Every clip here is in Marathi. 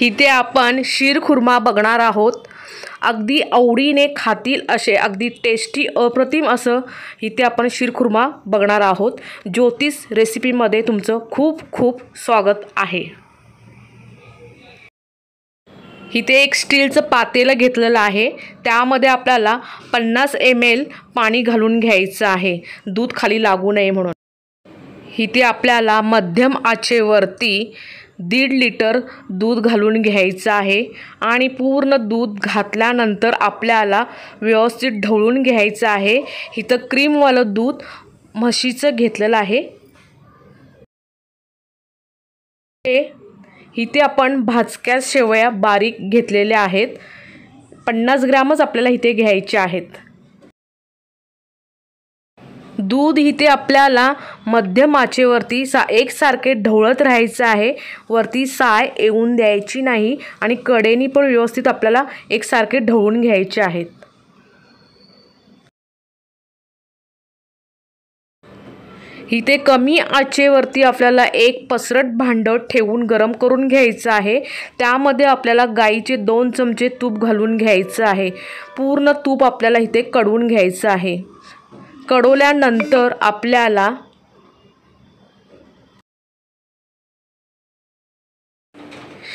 इथे आपण शीरखुर्मा बघणार आहोत। अगदी आवडीने खातील असे अगदी टेस्टी अप्रतिम असं इथे आपण शीरखुर्मा बघणार आहोत। ज्योतिष रेसिपीमध्ये तुमचं खूप खूप स्वागत आहे। इथे एक स्टीलचं पातेलं घेतलेलं आहे, त्यामध्ये आपल्याला 50 ml पाणी घालून घ्यायचं आहे, दूध खाली लागू नये म्हणून। इथे आपल्याला मध्यम आचेवरती 1.5 लिटर दूध घालून घ्यायचं आहे आणि पूर्ण दूध घातल्यानंतर आपल्याला व्यवस्थित ढवळून घ्यायचं आहे। इथं क्रीमवालं दूध म्हशीचं घेतलेलं आहे। इथे आपण भाजक्या शेवया बारीक घेतलेल्या आहेत, 50 ग्रॅमच आपल्याला इथे घ्यायचे आहेत। दूध इथे आपल्याला मध्यम आचेवरती एकसारखे ढवळत राहायचं आहे, वरती साय येऊन द्यायची नाही आणि कडेनी पण व्यवस्थित आपल्याला एकसारखे ढवळून घ्यायचे आहेत। इथे कमी आचेवरती आपल्याला एक पसरट भांडं ठेवून गरम करून घ्यायचं आहे, त्यामध्ये आपल्याला गाईचे 2 चमचे तूप घालून घ्यायचं आहे। पूर्ण तूप आपल्याला इथे कडवून घ्यायचं आहे। कडवल्यानंतर आपल्याला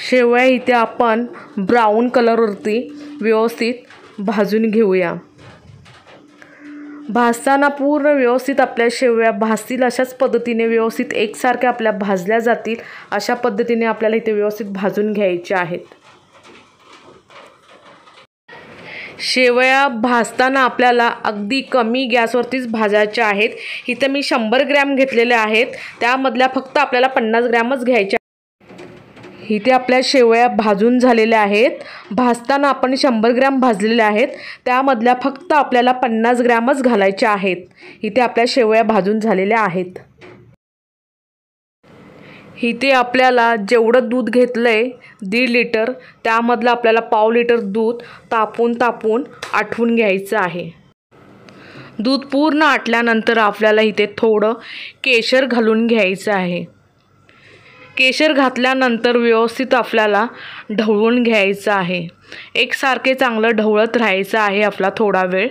शेवया इथे आपण ब्राऊन कलरवरती व्यवस्थित भाजून घेऊया। भाजताना पूर्ण व्यवस्थित आपल्या शेवया भाजतील अशाच पद्धतीने व्यवस्थित एकसारख्या आपल्या भाजल्या जातील अशा पद्धतीने आपल्याला इथे व्यवस्थित भाजून घ्यायचे आहेत। शेवया भाजताना आपल्याला अगदी कमी गॅसवरतीच भाजायच्या आहेत। इथे मी 100 ग्रॅम घेतलेले आहेत, त्यामधल्या फक्त आपल्याला 50 ग्रॅमच घ्यायच्या। इथे आपल्या शेवया भाजून झालेल्या आहेत। भाजताना आपण 100 ग्रॅम भाजलेल्या आहेत, त्यामधल्या फक्त आपल्याला 50 ग्रॅमच घालायच्या आहेत। इथे आपल्या शेवया भाजून झालेल्या आहेत। इथे आपल्याला जेवढं दूध घेतलंय 1.5 लिटर, त्यामधलं आपल्याला पाव लिटर दूध तापून आटवून घ्यायचं आहे। दूध पूर्ण आटल्यानंतर आपल्याला इथे थोडं केशर घालून घ्यायचं आहे। केशर घातल्यानंतर व्यवस्थित आपल्याला ढवळून घ्यायचं आहे, एकसारखे चांगलं ढवळत राहायचं आहे आपला थोडा वेळ।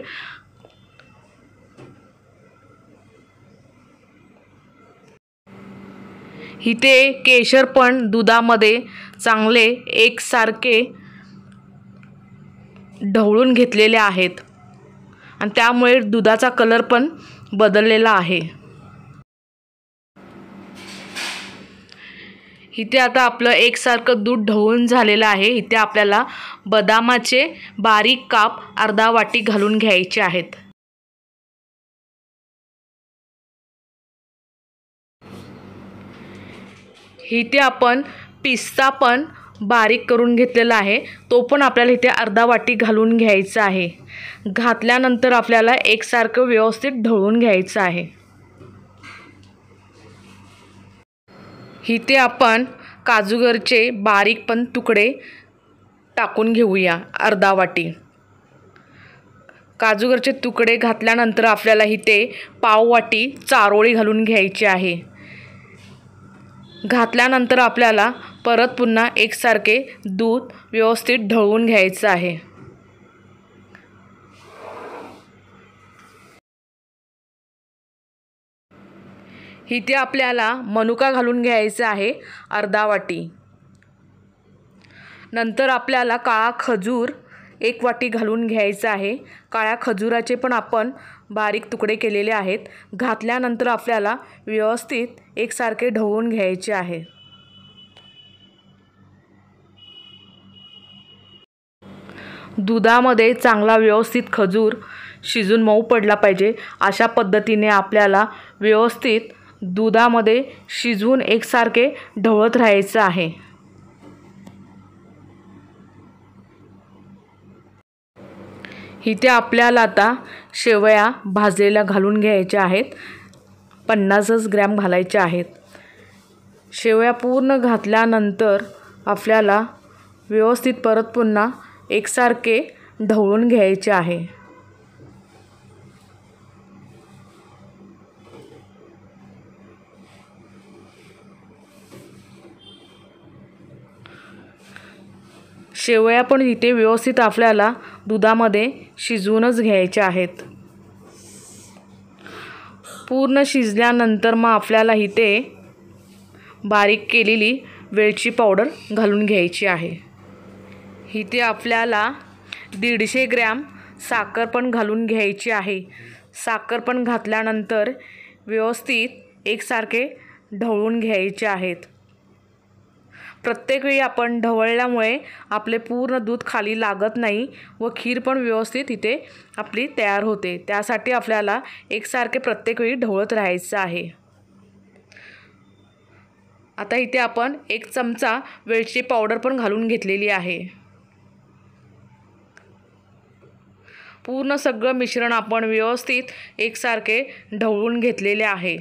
इथे केशर पण दुधामध्ये चांगले एकसारखे ढवळून घेतलेले आहेत आणि त्यामुळे दुधाचा कलर पण बदललेला आहे। इथे आता आपलं एकसारखं दूध ढवळून झालेलं आहे। इथे आपल्याला बदामाचे बारीक काप अर्धा वाटी घालून घ्यायचे आहेत। इथे आपण पिस्ता पण बारीक करून घेतलेला आहे, तो पण आपल्याला इथे अर्धा वाटी घालून घ्यायचा आहे। घातल्यानंतर आपल्याला एकसारखं व्यवस्थित ढवळून घ्यायचं आहे। इथे आपण काजूगरचे बारीक पण तुकडे टाकून घेऊया अर्धा वाटी। काजूगरचे तुकडे घातल्यानंतर आपल्याला इथे पाव वाटी चारोळी घालून घ्यायची आहे। घातल्यानंतर आपल्याला परत पुन्हा एकसारखे दूध व्यवस्थित ढवळून घ्यायचं आहे। इथे आपल्याला मनुका घालून घ्यायचा आहे अर्धा वाटी। नंतर आपल्याला काळा खजूर 1 वाटी घालून घ्यायचा आहे। काळ्या खजुराचे पण आपण बारीक तुकडे केलेले आहेत। घातल्यानंतर आपल्याला व्यवस्थित एकसारखे ढवळून घ्यायचे आहे। दुधामध्ये चांगला व्यवस्थित खजूर शिजून मऊ पडला पाहिजे, अशा पद्धतीने आपल्याला व्यवस्थित दुधामध्ये शिजवून एकसारखे ढवळत राहायचं आहे। इथे आपल्याला आता शेवया भाजलेल्या घालून घ्यायच्या आहेत, 50 ग्रॅम घालायच्या आहेत। शेवया पूर्ण घातल्यानंतर आपल्याला व्यवस्थित परत पुन्हा एकसारखे ढवळून घ्यायचे आहे। शेवया पण इथे व्यवस्थित आपल्याला दुधामध्ये शिजवूनच घ्यायच्या आहेत. पूर्ण शिजल्यानंतर मग आपल्याला इथे बारीक केलेली वेलची पावडर घालून घ्यायची आहे. इथे आपल्याला 150 ग्रॅम साखर पण घालून घ्यायची आहे. साखर पण घातल्यानंतर व्यवस्थित एकसारखे ढवळून घ्यायचे आहेत. प्रत्येक वेळी आपण ढवळल्यामुळे आपले पूर्ण दूध खाली लागत नाही व खीर पण व्यवस्थित इथे आपली तयार होते. त्यासाठी आपल्याला एकसारखे प्रत्येक वेळी ढवळत राहायचं आहे. आता इथे आपण 1 चमचा वेलची पावडर पण घालून घेतलेली आहे. पूर्ण सगळं मिश्रण आपण व्यवस्थित एकसारखे ढवळून घेतलेले आहे.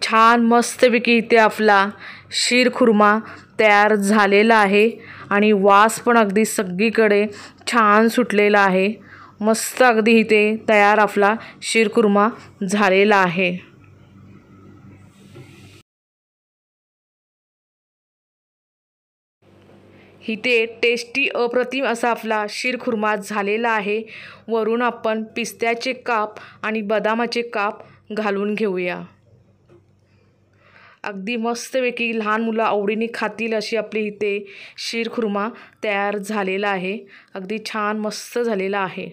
छान मस्तपैकी इथे आपला शीरखुर्मा तयार झालेला आहे आणि वास पण अगदी सगळीकडे छान सुटलेला आहे. मस्त अगदी इथे तयार आपला शीरखुर्मा झालेला आहे. इथे टेस्टी अप्रतिम असा आपला शीरखुर्मा झालेला आहे. वरून आपण पिस्त्याचे काप आणि बदामाचे काप घालून घेऊया. अगदी मस्तपैकी लहान मुलं आवडीने खातील अशी आपली इथे शीरखुर्मा तयार झालेला आहे. अगदी छान मस्त झालेला आहे.